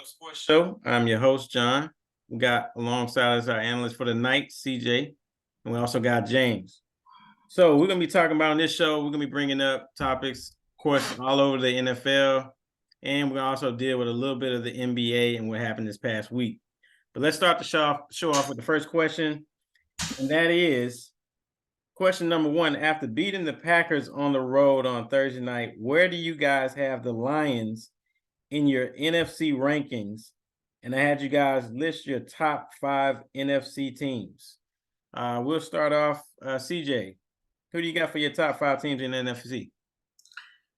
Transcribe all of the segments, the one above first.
Sports Show. I'm your host, John. We got alongside us our analyst for the night, CJ, and we also got James. So we're going to be talking about on this show, we're going to be bringing up topics, of course, all over the NFL, and we're going to also deal with a little bit of the NBA and what happened this past week. But let's start the show off with the first question, and that is question number one. After beating the Packers on the road on Thursday night, where do you guys have the Lions in your NFC rankings? And I had you guys list your top 5 NFC teams. We'll start off, CJ. Who do you got for your top 5 teams in the NFC?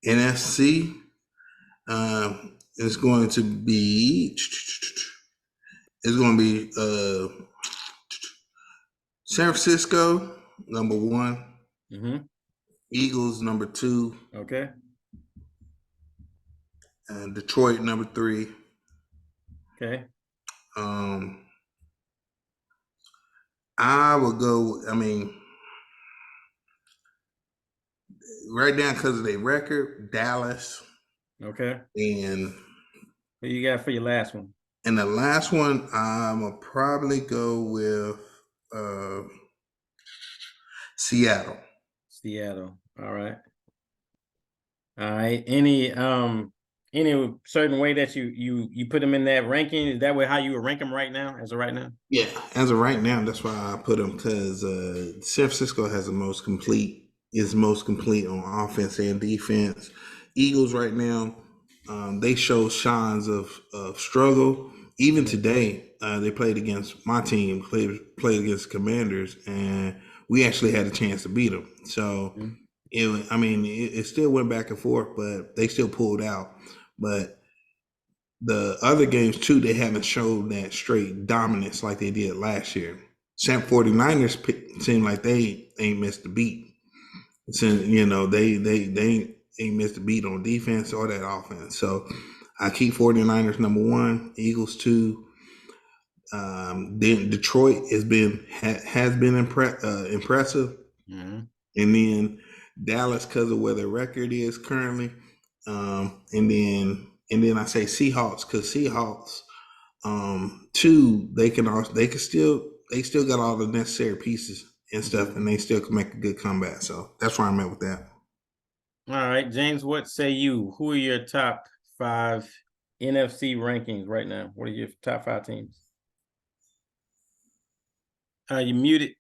NFC is going to be San Francisco, number 1. Mm-hmm. Eagles, number 2. Okay. And Detroit, number 3. Okay. I would go, right now because of their record, Dallas. Okay. And who you got for your last one? And the last one, I'm going to probably go with Seattle. Seattle. All right. All right. Any certain way that you put them in that ranking? Is that way how you would rank them right now, as of right now? Yeah, as of right now, that's why I put them, because San Francisco has is most complete on offense and defense. Eagles right now, they show signs of struggle. Even today, they played against my team, played against Commanders, and we actually had a chance to beat them. So, it still went back and forth, but they still pulled out. But the other games, too, they haven't showed that straight dominance like they did last year. Sam 49ers seem like they ain't missed a beat. Since, they ain't missed a beat on defense or that offense. So I keep 49ers number 1, Eagles 2. Then Detroit has been impressive. Mm-hmm. And then Dallas, because of where their record is currently. And then I say Seahawks, because Seahawks, 2, they still got all the necessary pieces and stuff, and they still can make a good comeback. So that's where I'm at with that. All right, James, what say you? Who are your top 5 NFC rankings right now? What are your top 5 teams? You muted.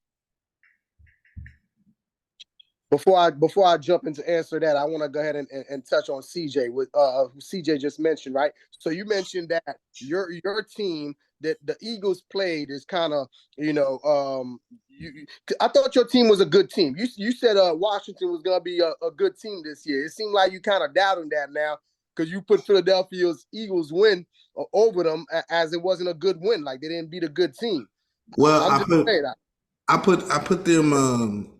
Before I jump into answer that, I want to go ahead and touch on CJ with CJ just mentioned, right? So you mentioned that your team that the Eagles played is kind of, I thought your team was a good team. You said Washington was going to be a good team this year. It seemed like you kind of doubting that now, because you put Philadelphia's Eagles win over them as it wasn't a good win, like they didn't beat a good team. Well, I put them.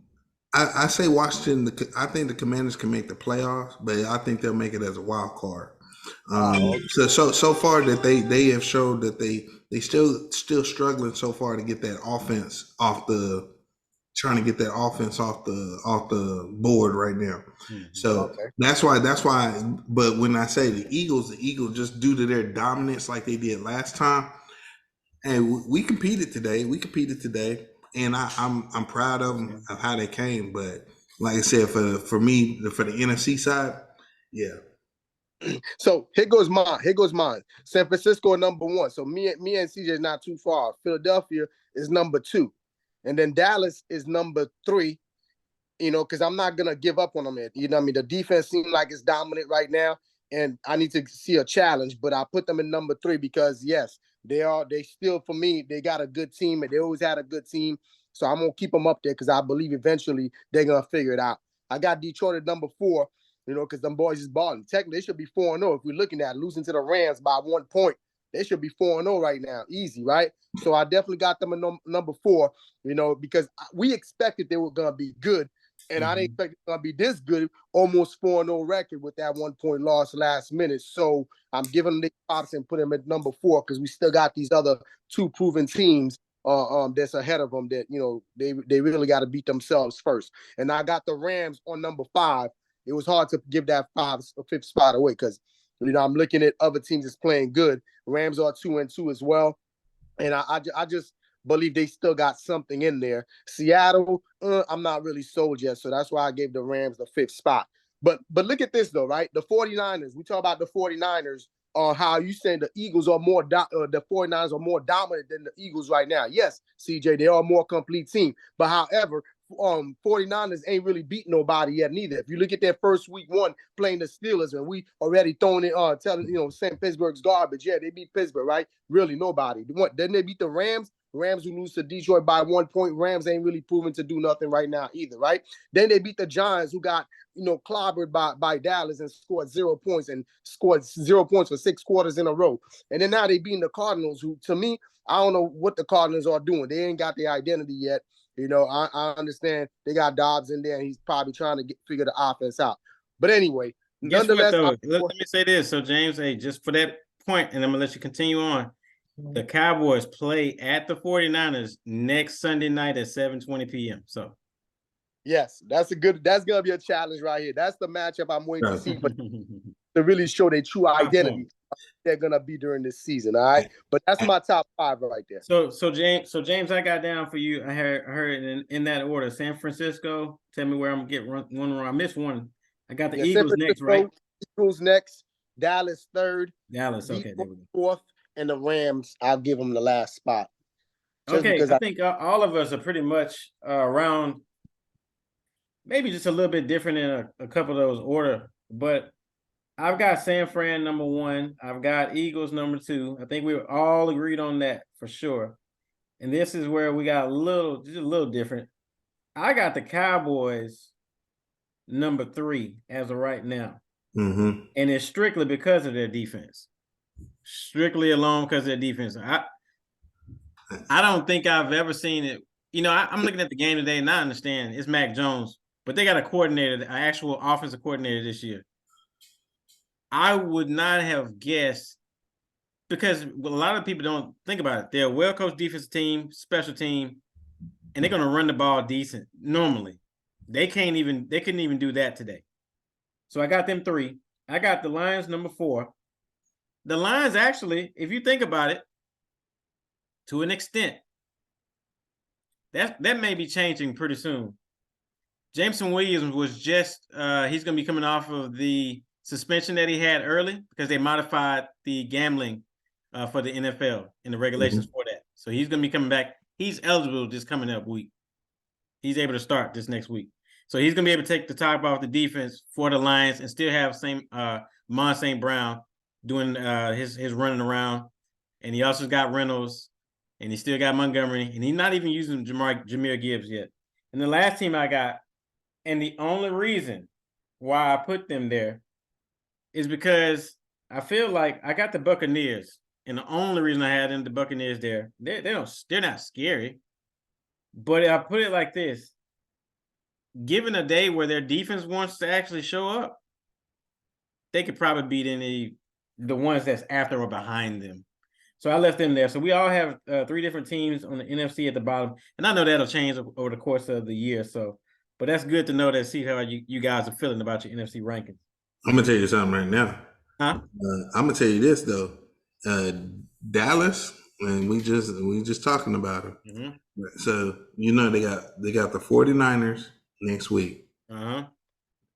I say Washington. I think the Commanders can make the playoffs, but I think they'll make it as a wild card. So far that they have showed that they still struggling so far to get that offense off the board right now. Mm-hmm. So that's why. But when I say the Eagles just due to their dominance like they did last time, and we competed today. And I'm proud of them of how they came, but like I said, for me, for the NFC side, yeah. So here goes mine. San Francisco number 1. So me and CJ is not too far. Philadelphia is number 2, and then Dallas is number 3. Because I'm not gonna give up on them. The defense seems like it's dominant right now, and I need to see a challenge. But I put them in number 3 because yes, they still, for me, they got a good team, and they always had a good team. So I'm gonna keep them up there because I believe eventually they're gonna figure it out. I got Detroit at number 4, because them boys is balling. Technically, they should be 4-0. If we're looking at losing to the Rams by 1 point, they should be 4-0 right now, easy, right? So I definitely got them at number 4, because we expected they were gonna be good. And I didn't expect it to be this good, almost 4-0 record with that 1 point loss last minute. So I'm giving them the props and put them at number 4 because we still got these other 2 proven teams that's ahead of them that, they really got to beat themselves first. And I got the Rams on number 5. It was hard to give that 5th spot away because I'm looking at other teams that's playing good. Rams are 2-2 as well. And I just believe they still got something in there. Seattle, I'm not really sold yet. So that's why I gave the Rams the 5th spot. But look at this, though, right? The 49ers, we talk about the 49ers, how you saying the Eagles are the 49ers are more dominant than the Eagles right now. Yes, CJ, they are a more complete team. But however, 49ers ain't really beat nobody yet neither. If you look at their first week 1 playing the Steelers, and we already thrown it telling saying Pittsburgh's garbage. Yeah, they beat Pittsburgh, right? Really nobody. Then they beat the Rams. Rams who lose to Detroit by 1 point. Rams ain't really proven to do nothing right now either, right? Then they beat the Giants who got clobbered by Dallas and scored 0 points and scored 0 points for 6 quarters in a row. And then now they beating the Cardinals, who to me, I don't know what the Cardinals are doing. They ain't got their identity yet. I understand they got Dobbs in there, and he's probably trying to figure the offense out. But anyway, Guess what, nonetheless, though? Let me say this. So, James, hey, just for that point, and I'm going to let you continue on. The Cowboys play at the 49ers next Sunday night at 7:20 p.m. So, yes, that's going to be a challenge right here. That's the matchup I'm waiting to see, but to really show their true identity they're going to be during this season, all right? But that's my top 5 right there. So James, I got down for you. I heard in that order. San Francisco, tell me where I'm getting one wrong. I missed one. I got the Eagles next, right? Eagles next, Dallas 3rd. Dallas, okay. There we go. 4th, and the Rams, I'll give them the last spot. Okay, I think all of us are pretty much around, maybe just a little bit different in a couple of those order, but I've got San Fran number 1. I've got Eagles number 2. I think we were all agreed on that for sure. And this is where we got just a little different. I got the Cowboys number 3 as of right now. Mm-hmm. And it's strictly because of their defense. Strictly alone because of their defense. I don't think I've ever seen it. I'm looking at the game today and I understand it's Mac Jones, but they got a coordinator, an actual offensive coordinator this year. I would not have guessed, because a lot of people don't think about it. They're a well-coached defensive team, special team, and they're going to run the ball decent normally. They couldn't even do that today. So I got them 3. I got the Lions number 4. The Lions, actually, if you think about it, to an extent, that may be changing pretty soon. Jameson Williams was just he's going to be coming off of the suspension that he had early because they modified the gambling for the NFL and the regulations for that. So he's going to be coming back. He's eligible this coming up week. He's able to start this next week. So he's going to be able to take the top off the defense for the Lions and still have Mon St. Brown doing his running around. And he also got Reynolds, and he still got Montgomery, and he's not even using Jahmyr Gibbs yet. And the last team I got, and the only reason why I put them there is because I feel like I got the Buccaneers, and the only reason I had them, the Buccaneers there, they're not scary. But I put it like this: given a day where their defense wants to actually show up, they could probably beat the ones that's after or behind them. So I left them there. So we all have 3 different teams on the NFC at the bottom, and I know that'll change over the course of the year. So, but that's good to know see how you guys are feeling about your NFC rankings. I'm gonna tell you something right now. Huh? I'm gonna tell you this though. Dallas, and we just talking about them. Mm-hmm. So they got the 49ers next week.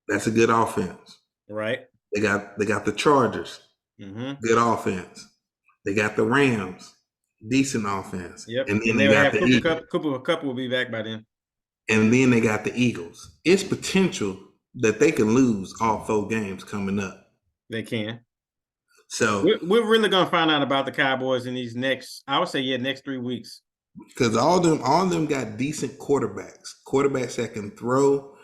That's a good offense. Right. They got the Chargers. Good offense. They got the Rams, decent offense. Yep. And then they got the Cooper will be back by then. And then they got the Eagles. It's potential that they can lose all 4 games coming up. They can. So we're really gonna find out about the Cowboys in these next 3 weeks. Because all of them got decent quarterbacks that can throw.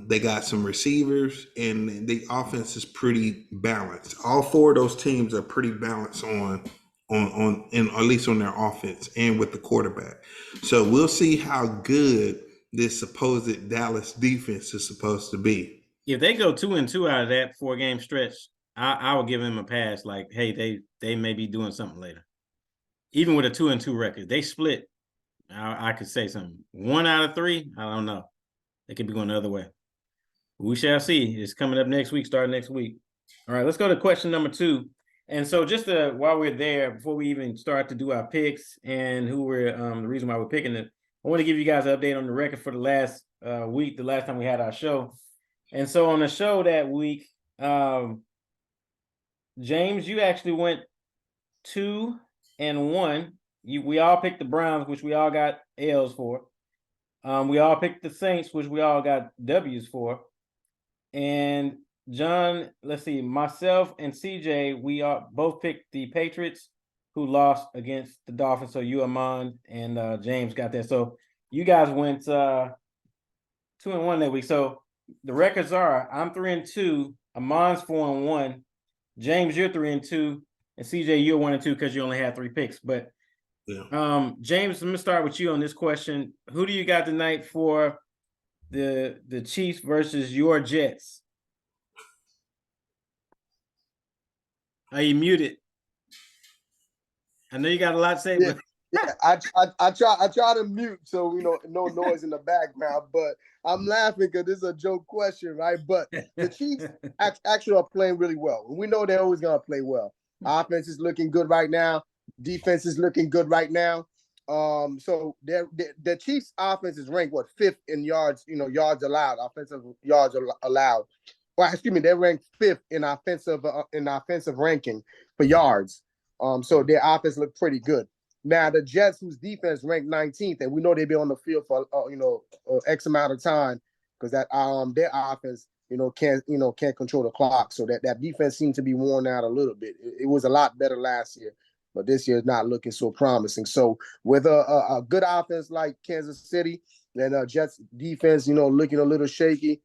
They got some receivers, and the offense is pretty balanced. All 4 of those teams are pretty balanced on at least on their offense and with the quarterback. So we'll see how good this supposed Dallas defense is supposed to be. If they go 2-2 out of that 4-game stretch, I will give them a pass. Like, hey, they may be doing something later. Even with a 2-2 record, they split. I could say something. 1 out of 3, I don't know. They could be going the other way. We shall see. It's coming up next week, starting next week. All right, let's go to question number 2. And so just while we're there, before we even start to do our picks and who we're the reason why we're picking it, I want to give you guys an update on the record for the last week, the last time we had our show. And so on the show that week, James, you actually went 2-1. We all picked the Browns, which we all got L's for. We all picked the Saints, which we all got W's for. And John, let's see, myself and CJ, we all both picked the Patriots, who lost against the Dolphins. So you, Amon, and James got that. So you guys went 2-1 that week. So the records are: I'm 3-2, Amon's 4-1, James, you're 3-2, and CJ, you're 1-2 because you only had 3 picks. But James, let me start with you on this question. Who do you got tonight for the Chiefs versus your Jets? Are you muted? I know you got a lot to say, Yeah, but I try to mute so no noise in the background, but I'm laughing because this is a joke question, right? But the Chiefs actually are playing really well. We know they're always gonna play well. Offense is looking good right now. Defense is looking good right now. So the Chiefs' offense is ranked 5th in yards, yards allowed, offensive yards allowed. Well, excuse me, they're ranked 5th in offensive ranking for yards. So their offense looked pretty good. Now the Jets, whose defense ranked 19th, and we know they've been on the field for X amount of time because that their offense can't control the clock. So that defense seemed to be worn out a little bit. It was a lot better last year, but this year is not looking so promising. So with a good offense like Kansas City and Jets defense, looking a little shaky,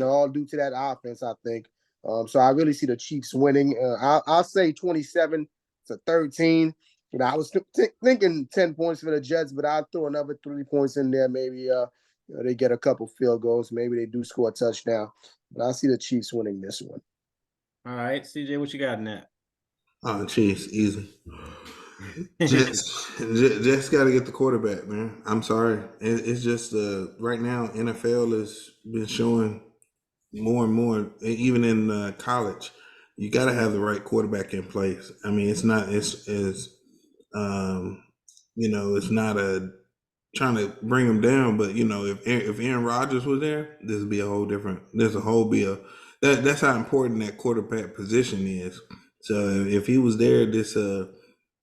all due to that offense, I think. So I really see the Chiefs winning. I'll say 27-13. I was thinking 10 points for the Jets, but I'll throw another 3 points in there. Maybe they get a couple field goals. Maybe they do score a touchdown. But I see the Chiefs winning this one. All right, CJ, what you got in that? Chiefs, easy. Jets got to get the quarterback, man. I'm sorry. It's just right now NFL has been showing more and more, even in college. You got to have the right quarterback in place. I mean, it's not it's not a trying to bring them down, but if Aaron Rodgers was there, this would be a whole different. That's how important that quarterback position is. So if he was there,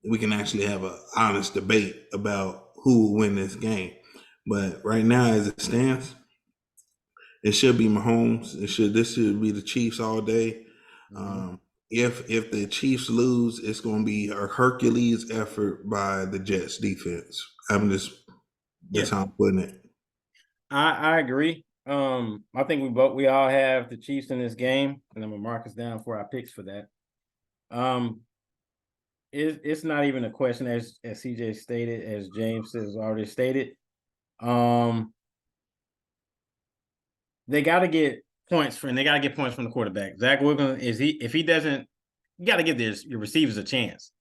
we can actually have an honest debate about who will win this game. But right now, as it stands, it should be Mahomes. This should be the Chiefs all day. Mm-hmm. If the Chiefs lose, it's going to be a Hercules effort by the Jets defense. That's how I'm putting it. I agree. I think we all have the Chiefs in this game, and I'm gonna mark us down for our picks for that. It's not even a question as CJ stated, as James has already stated. They got to get points from the quarterback. Zach Wilson if he doesn't, you got to give your receivers a chance.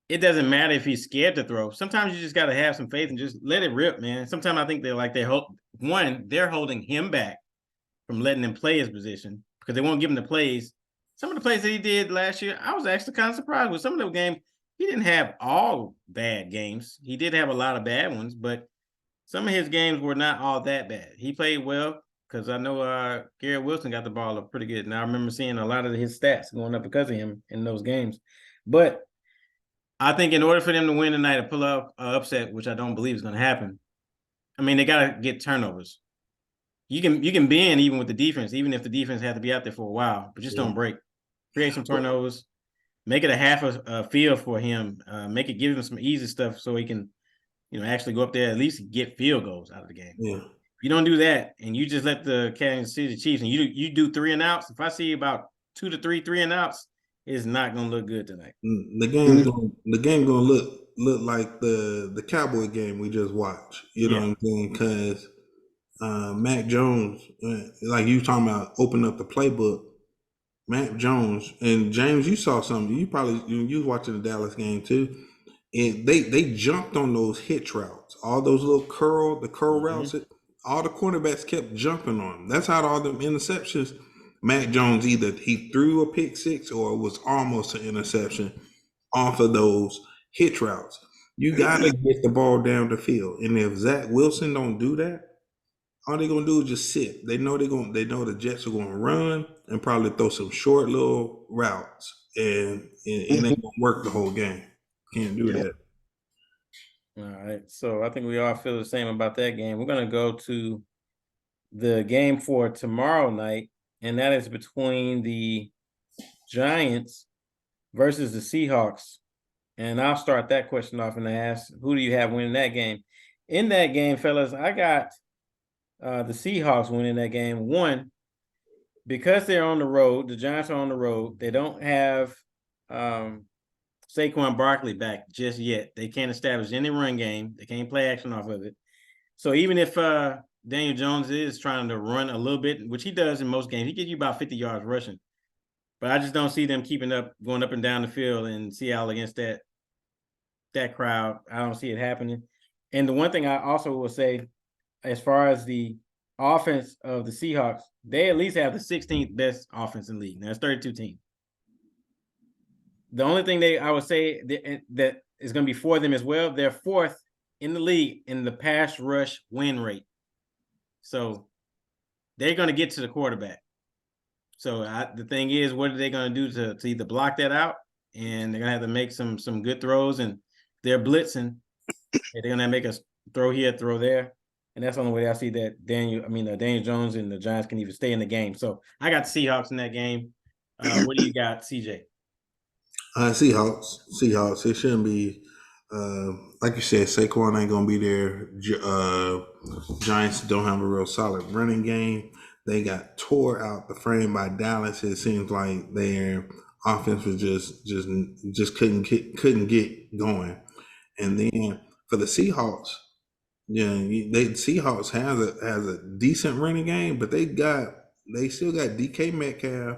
It doesn't matter if he's scared to throw. Sometimes you just got to have some faith and just let it rip, man. Sometimes I think they're holding him back from letting him play his position because they won't give him the plays. Some of the plays that he did last year, I was actually kind of surprised with. Some of the games, he didn't have all bad games. He did have a lot of bad ones, but some of his games were not all that bad. He played well because I know Garrett Wilson got the ball up pretty good. And I remember seeing a lot of his stats going up because of him in those games. But I think in order for them to win tonight and pull up an upset, which I don't believe is going to happen, I mean, they got to get turnovers. You can bend even with the defense, even if the defense had to be out there for a while, but just don't break. Create some turnovers. Make it a half a field for him. Give him some easy stuff so he can, actually go up there, at least get field goals out of the game. Yeah. If you don't do that and you just let the Kansas City Chiefs and you do 3 and outs, if I see about 2 to 3 and outs, it's not gonna look good tonight. The game gonna look like the Cowboy game we just watched. You know what I'm saying? Because Mac Jones, like you talking about, open up the playbook. Mac Jones and James, you saw something. You was watching the Dallas game too. And they jumped on those hitch routes, all those little curl routes. All the cornerbacks kept jumping on them. That's how all them interceptions. Mac Jones either he threw a pick six or it was almost an interception off of those hitch routes. You got to get the ball down the field, and if Zach Wilson don't do that, all they're gonna do is just sit. They know they know the Jets are gonna run and probably throw some short little routes, and it ain't gonna work the whole game. Can't do that. All right. So I think we all feel the same about that game. We're gonna go to the game for tomorrow night, and that is between the Giants versus the Seahawks. And I'll start that question off and ask, who do you have winning that game? In that game, fellas, I got the Seahawks winning that game. One, because they're on the road, the Giants are on the road. They don't have Saquon Barkley back just yet. They can't establish any run game. They can't play action off of it. So even if Daniel Jones is trying to run a little bit, which he does in most games, he gives you about 50 yards rushing. But I just don't see them keeping up, going up and down the field in Seattle against that crowd. I don't see it happening. And the one thing I also will say, as far as the offense of the Seahawks, they at least have the 16th best offense in the league. Now, it's 32 teams. The only thing I would say that is going to be for them as well, they're fourth in the league in the pass rush win rate. So they're going to get to the quarterback. So the thing is, what are they going to do to either block that out? And they're going to have to make some good throws, and they're blitzing. They're going to make us throw here, throw there. And that's the only way I see that Daniel Jones and the Giants can even stay in the game. So I got the Seahawks in that game. What do you got, CJ? Seahawks. It shouldn't be like you said. Saquon ain't gonna be there. Giants don't have a real solid running game. They got tore out the frame by Dallas. It seems like their offense was just couldn't get going. And then for the Seahawks, Seahawks has a decent running game, but they still got DK Metcalf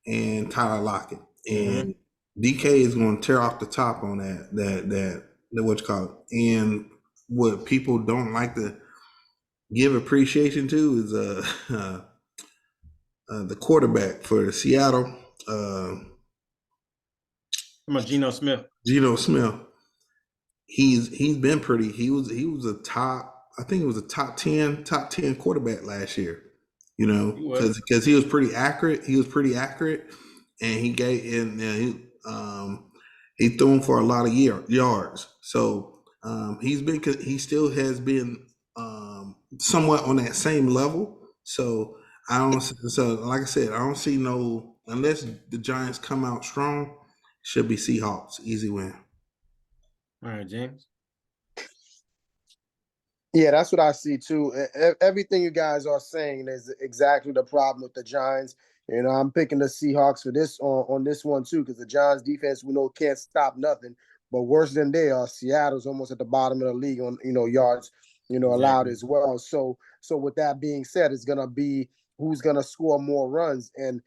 and Tyler Lockett, and DK is going to tear off the top on that what you call it. And what people don't like to give appreciation to is the quarterback for Seattle, Geno Smith. Geno Smith. He's been pretty. He was a top. I think he was a top 10 quarterback last year. You know, because he was pretty accurate. And he he threw him for a lot of yards. So he still has been somewhat on that same level. So like I said, I don't see unless the Giants come out strong, should be Seahawks easy win. All right, James. Yeah, that's what I see too. Everything you guys are saying is exactly the problem with the Giants. You know, I'm picking the Seahawks for this on this one too, because the Giants defense we know can't stop nothing. But worse than they are, Seattle's almost at the bottom of the league on yards, allowed as well. So with that being said, it's gonna be who's gonna score more runs, and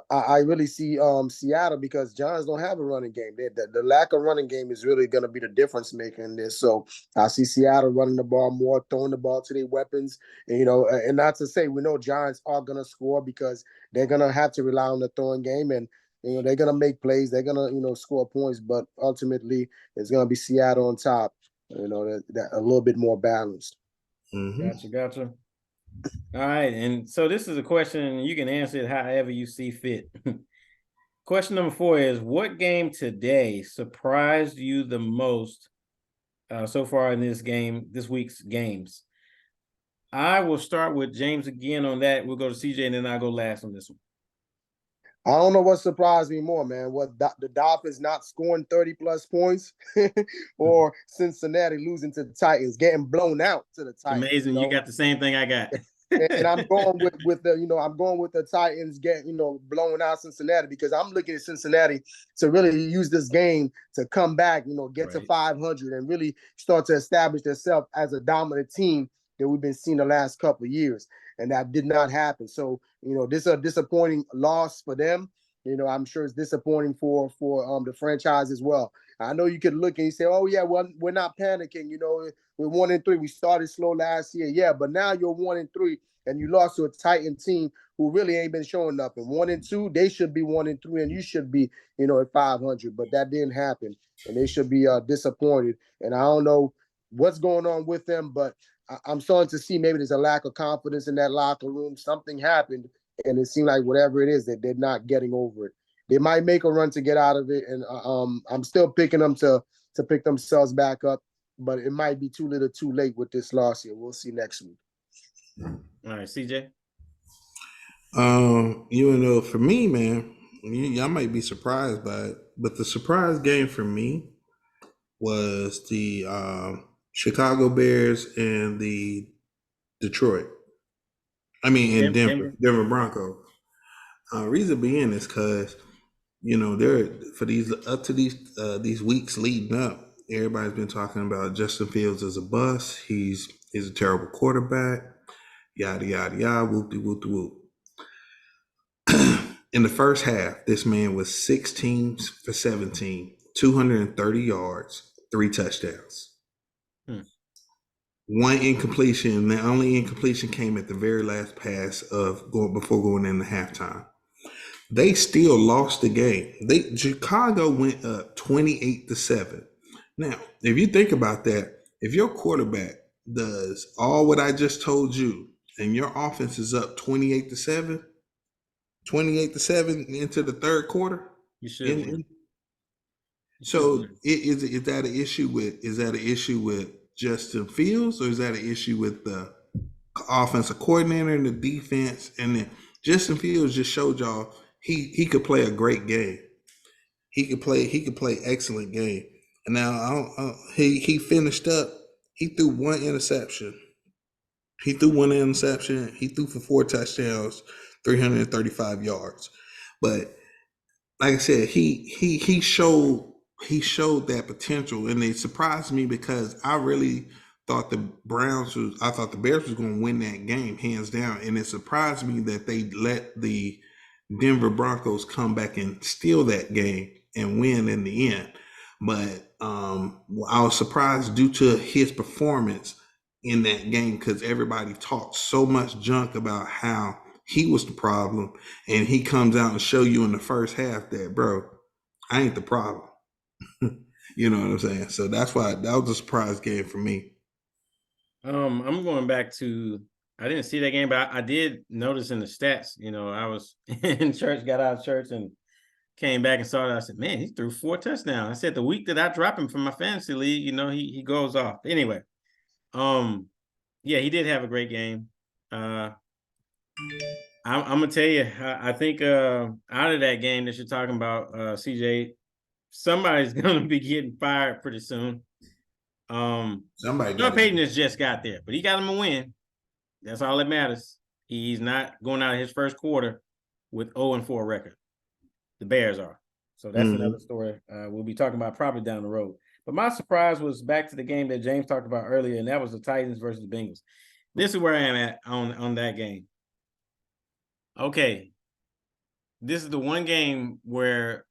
I really see Seattle, because Giants don't have a running game. The lack of running game is really going to be the difference maker in this. So I see Seattle running the ball more, throwing the ball to their weapons. And, and not to say we know Giants are going to score, because they're going to have to rely on the throwing game, and they're going to make plays. They're going to score points, but ultimately it's going to be Seattle on top. That a little bit more balanced. Mm-hmm. Gotcha. All right, and so this is a question, you can answer it however you see fit. Question number 4 is, what game today surprised you the most so far in this week's games? I will start with James again on that. We'll go to CJ, and then I'll go last on this one. I don't know what surprised me more, man. What the Dolphins not scoring 30-plus points, or Cincinnati losing to the Titans, getting blown out to the Titans. Amazing, you got the same thing I got. and I'm going with the Titans getting blowing out Cincinnati, because I'm looking at Cincinnati to really use this game to come back, get to 500 and really start to establish themselves as a dominant team that we've been seeing the last couple of years, and that did not happen. So this is a disappointing loss for them. I'm sure it's disappointing for the franchise as well. I know you could look and you say, "Oh yeah, well we're not panicking." We're 1-3. We started slow last year, yeah, but now you're 1-3, and you lost to a Titan team who really ain't been showing nothing. 1-2, they should be 1-3, and you should be, at 500. But that didn't happen, and they should be disappointed. And I don't know what's going on with them, but I'm starting to see maybe there's a lack of confidence in that locker room. Something happened, and it seemed like whatever it is that they're not getting over it. They might make a run to get out of it, and I'm still picking them to pick themselves back up, but it might be too little, too late with this loss here. We'll see next week. All right, CJ. For me, man, y'all might be surprised by it, but the surprise game for me was the Chicago Bears and the Denver Broncos. Reason being is because they're for these weeks leading up, everybody's been talking about Justin Fields as a bust. He's a terrible quarterback. Yada yada yada. Whoop de whoop de whoop. In the first half, this man was 16 for 17, 230 yards, 3 touchdowns. One incompletion. The only incompletion came at the very last pass before going into halftime. They still lost the game. Chicago went up 28-7. Now, if you think about that, if your quarterback does all what I just told you, and your offense is up 28-7 into the third quarter, you should. So is that an issue with Justin Fields, or is that an issue with the offensive coordinator and the defense? And then Justin Fields just showed y'all he could play a great game. He could play excellent game. And now he finished up. He threw one interception. He threw for 4 touchdowns, 335 yards. But like I said, he showed that potential, and it surprised me because I really thought the Bears was going to win that game hands down, and it surprised me that they let the Denver Broncos come back and steal that game and win in the end. But I was surprised due to his performance in that game, because everybody talked so much junk about how he was the problem, and he comes out and show you in the first half that, bro, I ain't the problem. You know what I'm saying? So that's why that was a surprise game for me. I'm going back to, I didn't see that game, but I did notice in the stats, I was in church, got out of church and came back and saw it. I said, man, he threw 4 touchdowns. I said, the week that I drop him from my fantasy league, he goes off. Anyway, yeah, he did have a great game. I'm gonna tell you, I think out of that game that you're talking about, CJ, somebody's gonna be getting fired pretty soon. Sean Payton has just got there, but he got him a win. That's all that matters. He's not going out of his first quarter with 0-4 record. The Bears are. So that's another story we'll be talking about probably down the road. But my surprise was back to the game that James talked about earlier, and that was the Titans versus the Bengals. This is where I am at on that game. Okay. This is the one game where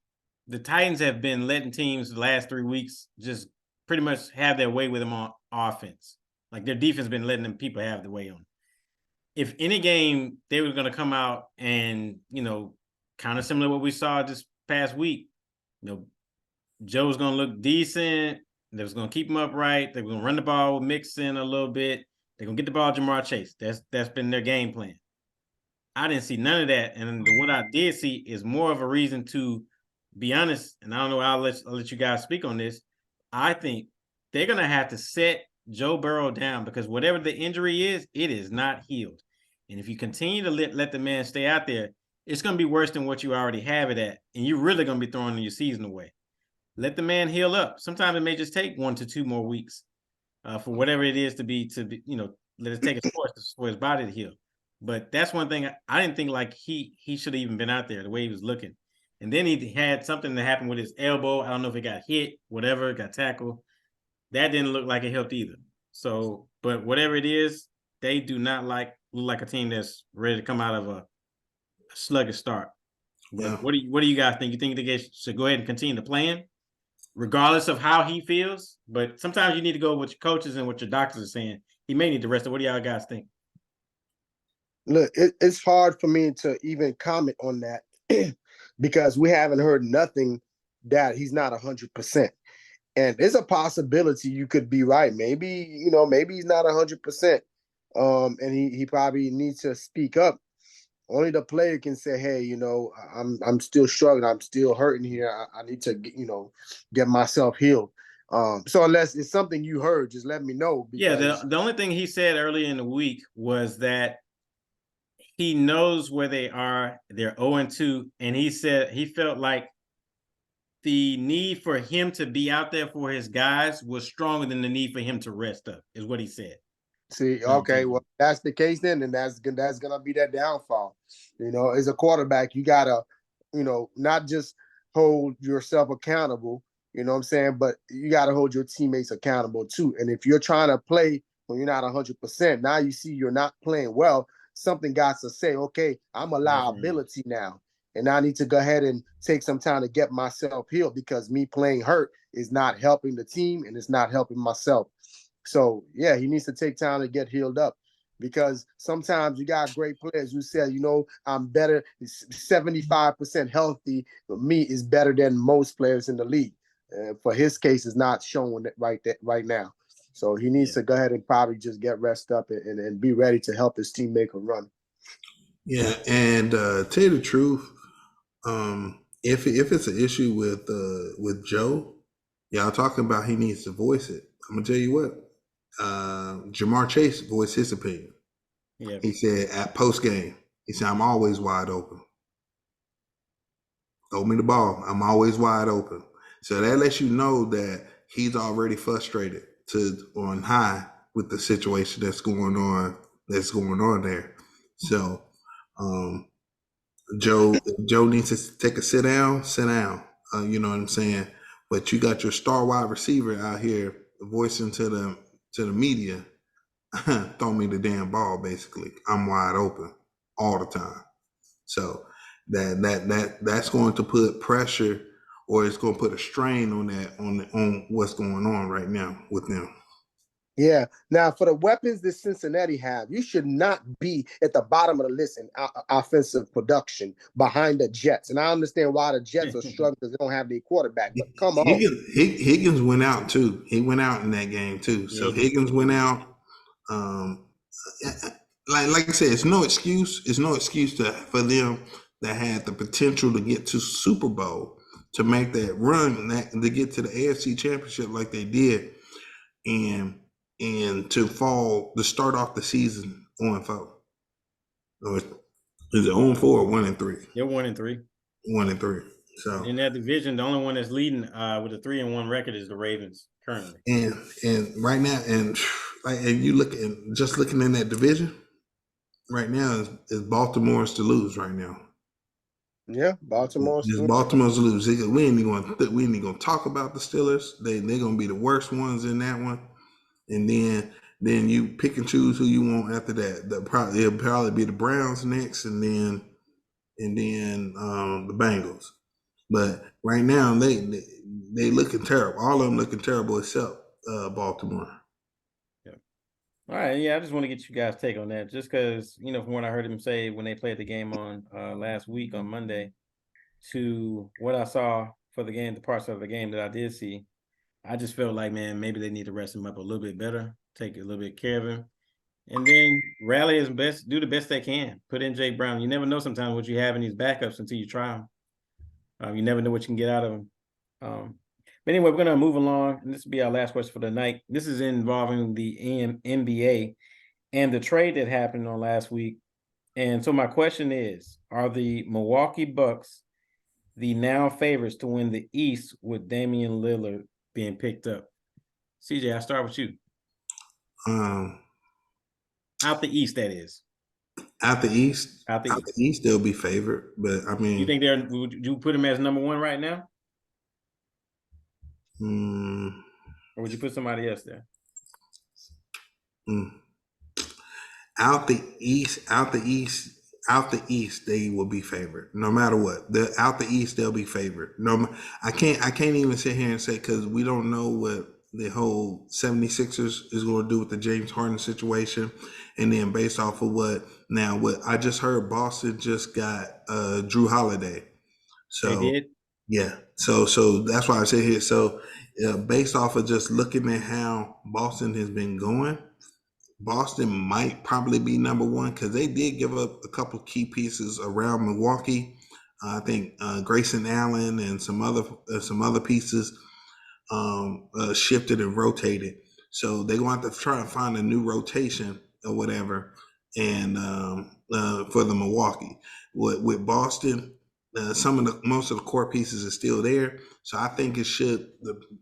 the Titans have been letting teams the last 3 weeks just pretty much have their way with them on offense. Like, their defense has been letting them people have their way on. If any game they were going to come out and, kind of similar to what we saw this past week, Joe's going to look decent. They was going to keep him upright. They were going to run the ball with Mixon a little bit. They're going to get the ball to Jamar Chase. That's been their game plan. I didn't see none of that. And what I did see is more of a reason to be honest, and I don't know, I'll let you guys speak on this. I think they're going to have to set Joe Burrow down, because whatever the injury is, it is not healed. And if you continue to let the man stay out there, it's going to be worse than what you already have it at. And you're really going to be throwing your season away. Let the man heal up. Sometimes it may just take 1 to 2 more weeks for whatever it is to be, let it take its course for his body to heal. But that's one thing I didn't think, like, he should have even been out there the way he was looking. And then he had something that happened with his elbow. I don't know if it got hit, whatever, got tackled. That didn't look like it helped either. So, but whatever it is, they do not look like a team that's ready to come out of a sluggish start. Yeah. What do you guys think? You think the guy should go ahead and continue to play him, regardless of how he feels? But sometimes you need to go with your coaches and what your doctors are saying. He may need to rest. What do y'all guys think? Look, it's hard for me to even comment on that because we haven't heard nothing that he's not 100%. And it's a possibility you could be right. Maybe, maybe he's not 100%. And he probably needs to speak up. Only the player can say, hey, I'm still struggling. I'm still hurting here. I need to, get myself healed. So unless it's something you heard, just let me know. Yeah, Because the only thing he said earlier in the week was that he knows where they are. They're 0-2, and he said he felt like the need for him to be out there for his guys was stronger than the need for him to rest up, is what he said. See, okay, well, that's the case then, and that's gonna be that downfall. As a quarterback, you gotta, not just hold yourself accountable, you know what I'm saying, but you gotta hold your teammates accountable too. And if you're trying to play when you're not 100%, now you see you're not playing well, something got to say, okay, I'm a liability now. And I need to go ahead and take some time to get myself healed because me playing hurt is not helping the team and it's not helping myself. So, yeah, he needs to take time to get healed up because sometimes you got great players who say, I'm better, 75% healthy. But me is better than most players in the league. For his case, is not showing it right now. So he needs to go ahead and probably just get rest up and be ready to help his team make a run. Yeah, and tell you the truth, if it's an issue with Joe, y'all talking about he needs to voice it. I'm gonna tell you what. Jamar Chase voiced his opinion. Yeah. He said at post game, he said, I'm always wide open. Throw me the ball. I'm always wide open. So that lets you know that he's already frustrated on high with the situation that's going on there. So Joe needs to take a sit down. You know what I'm saying? But you got your star wide receiver out here voicing to the media, throw me the damn ball, basically. I'm wide open all the time. So that's going to put pressure, or it's going to put a strain on what's going on right now with them. Yeah. Now, for the weapons that Cincinnati have, you should not be at the bottom of the list in offensive production behind the Jets. And I understand why the Jets are struggling because they don't have their quarterback. But come on, Higgins went out too. He went out in that game too. So Higgins went out. Like I said, it's no excuse. It's no excuse for them that had the potential to get to Super Bowl, to make that run, to get to the AFC Championship like they did, and to start off the season 0-4. Or is it 0-4 or 1-3? They're 1-3. 1-3. So in that division, the only one that's leading with a 3-1 record is the Ravens currently. And right now, and you looking in that division right now is Baltimore's to lose right now. Yeah, Baltimore's to lose. We ain't even gonna talk about the Steelers. They're gonna be the worst ones in that one. And then you pick and choose who you want after that. It'll probably be the Browns next, and then the Bengals. But right now they looking terrible. All of them looking terrible except Baltimore. Yeah. All right. Yeah, I just want to get you guys' take on that, just because from what I heard him say when they played the game on last week on Monday, to what I saw for the game, the parts of the game that I did see, I just felt like, man, maybe they need to rest him up a little bit better, take a little bit care of him, and then rally his best, do the best they can. Put in Jake Brown. You never know sometimes what you have in these backups until you try them. You never know what you can get out of them. But anyway, we're going to move along, and this will be our last question for the night. This is involving the NBA and the trade that happened on last week. And so my question is, are the Milwaukee Bucks the now favorites to win the East with Damian Lillard being picked up? CJ, I'll start with you. Out the East, that is. Out the East, they'll be favored. But I mean, you think would you put them as number one right now? Or would you put somebody else there? Out the East, out the East, they will be favored no matter what. Out the East, they'll be favored. No, I can't even sit here and say, because we don't know what the whole 76ers is going to do with the James Harden situation, and then based off of what I just heard, Boston just got Drew Holiday. So They did. Yeah, so that's why I say here. So based off of just looking at how Boston has been going, Boston might probably be number one because they did give up a couple of key pieces around Milwaukee. I think Grayson Allen and some other pieces shifted and rotated. So they're going to have to try to find a new rotation or whatever, and for the Milwaukee. With Boston, most of the core pieces are still there. So I think it should.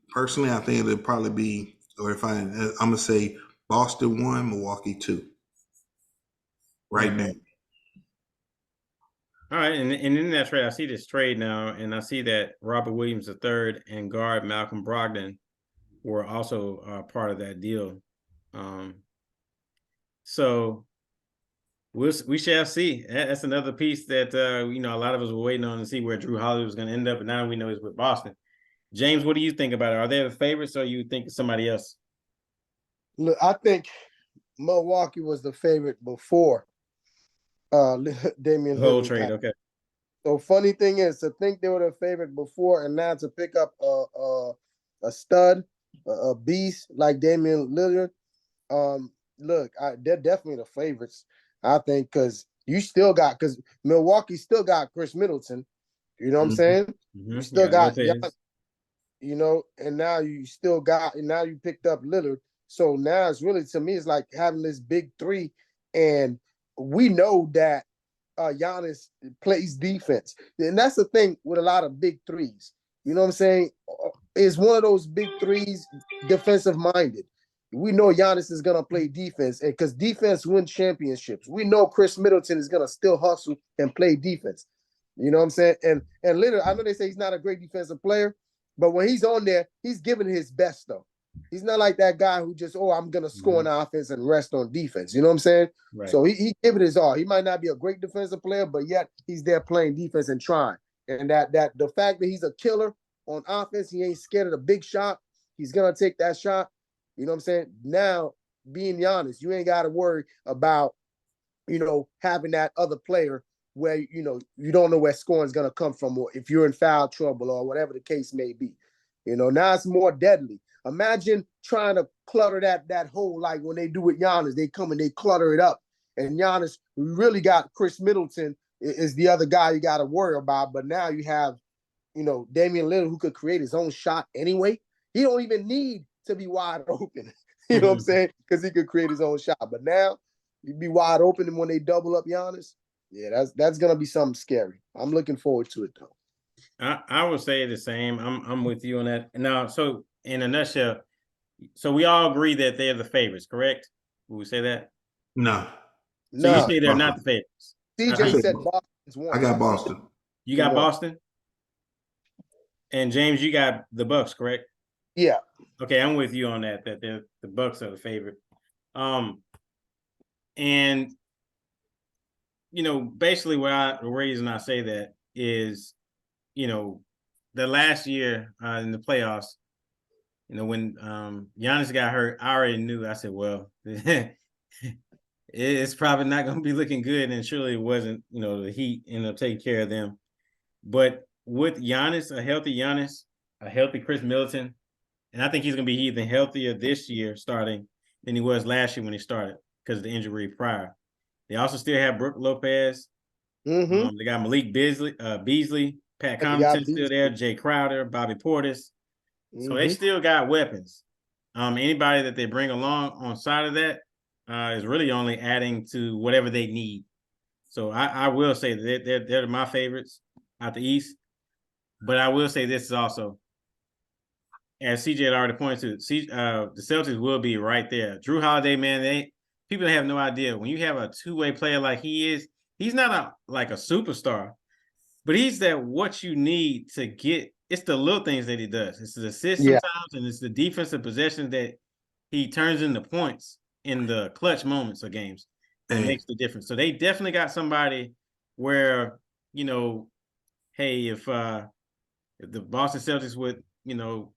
Personally, I think it'll probably be, or if I'm gonna say Boston 1, Milwaukee 2. Right now. All right, and in that trade, I see this trade now, and I see that Robert Williams III and guard Malcolm Brogdon were also part of that deal. So we shall see. That's another piece that a lot of us were waiting on to see where Drew Holiday was going to end up, and now we know he's with Boston. James, what do you think about it? Are they the favorites, or you think somebody else? Look, I think Milwaukee was the favorite before Damian The whole Lillard. trade, okay. So funny thing is to think they were the favorite before, and now to pick up a stud, a beast like Damian Lillard. Look, they're definitely the favorites. I think because Milwaukee still got Chris Middleton. You know what I'm saying? You still got and now you picked up Lillard. So now it's really, to me, it's like having this big three, and we know that Giannis plays defense. And that's the thing with a lot of big threes. You know what I'm saying? Is one of those big threes defensive minded. We know Giannis is going to play defense, and because defense wins championships. We know Chris Middleton is going to still hustle and play defense. You know what I'm saying? And Lillard, I know they say he's not a great defensive player, but when he's on there, he's giving his best, though. He's not like that guy who just, I'm going to score on offense and rest on defense. You know what I'm saying? Right. So he give it his all. He might not be a great defensive player, but yet he's there playing defense and trying. And that the fact that he's a killer on offense, he ain't scared of the big shot. He's going to take that shot. You know what I'm saying? Now, being Giannis, you ain't got to worry about, having that other player where, you don't know where scoring is going to come from, or if you're in foul trouble or whatever the case may be. Now it's more deadly. Imagine trying to clutter that hole like when they do with Giannis. They come and they clutter it up. And Giannis really got Chris Middleton is the other guy you got to worry about. But now you have, Damian Lillard, who could create his own shot anyway. He don't even need to be wide open. You know what I'm saying? Because he could create his own shot. But now you'd be wide open, and when they double up Giannis, yeah, that's gonna be something scary. I'm looking forward to it though. I would say the same. I'm with you on that. Now, so in a nutshell, so we all agree that they're the favorites, correct? Would we say that? No. So you say they're not the favorites. CJ said Boston's one. I got Boston. You got Boston? And James, you got the Bucks, correct? Yeah. Okay, I'm with you on that the Bucks are the favorite. And basically the reason I say that is, the last year in the playoffs, when Giannis got hurt, I already knew. I said, well, it's probably not going to be looking good, and surely it wasn't. The Heat ended up taking care of them. But with Giannis, a healthy Chris Middleton, and I think he's going to be even healthier this year starting than he was last year when he started because of the injury prior. They also still have Brook Lopez. Mm-hmm. They got Malik Beasley, Pat Connaughton still there, Jay Crowder, Bobby Portis. Mm-hmm. So they still got weapons. Anybody that they bring along on side of that is really only adding to whatever they need. So I will say that they're my favorites out the East. But I will say this is also, as CJ had already pointed to, the Celtics will be right there. Drew Holiday, man, people have no idea. When you have a two-way player like he is, he's not like a superstar, but he's that what you need to get. It's the little things that he does. It's the assists sometimes, and it's the defensive possessions that he turns into points in the clutch moments of games. Hey. makes the difference. So they definitely got somebody where, you know, hey, if the Boston Celtics would, you know,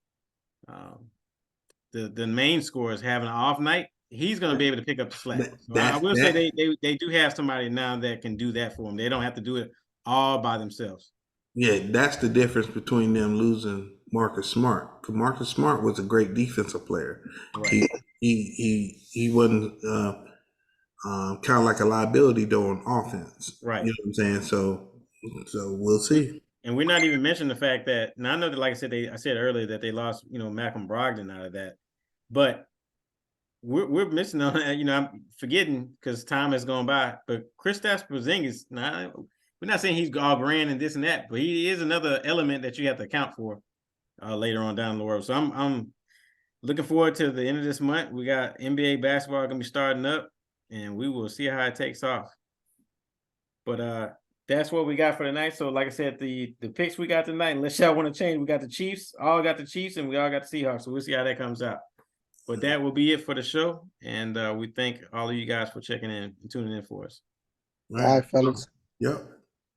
the main scorer is having an off night, he's going to be able to pick up the slack. So I will say they do have somebody now that can do that for them. They don't have to do it all by themselves. Yeah, that's the difference between them losing Marcus Smart. Because Marcus Smart was a great defensive player. Right. He wasn't kind of like a liability though on offense. Right. You know what I'm saying? So we'll see. And we're not even mentioning the fact that, and I know that, like I said earlier, that they lost, you know, Malcolm Brogdon out of that, but we're missing on that. You know, I'm forgetting because time has gone by. But Kristaps Porzingis, now we're not saying he's all grand and this and that, but he is another element that you have to account for later on down the road. So I'm looking forward to the end of this month. We got NBA basketball gonna be starting up, and we will see how it takes off. But that's what we got for tonight. So, like I said, the picks we got tonight, unless y'all want to change, we got the Chiefs, all got the Chiefs, and we all got the Seahawks. So we'll see how that comes out. But that will be it for the show. And we thank all of you guys for checking in and tuning in for us. All right, fellas. Yep.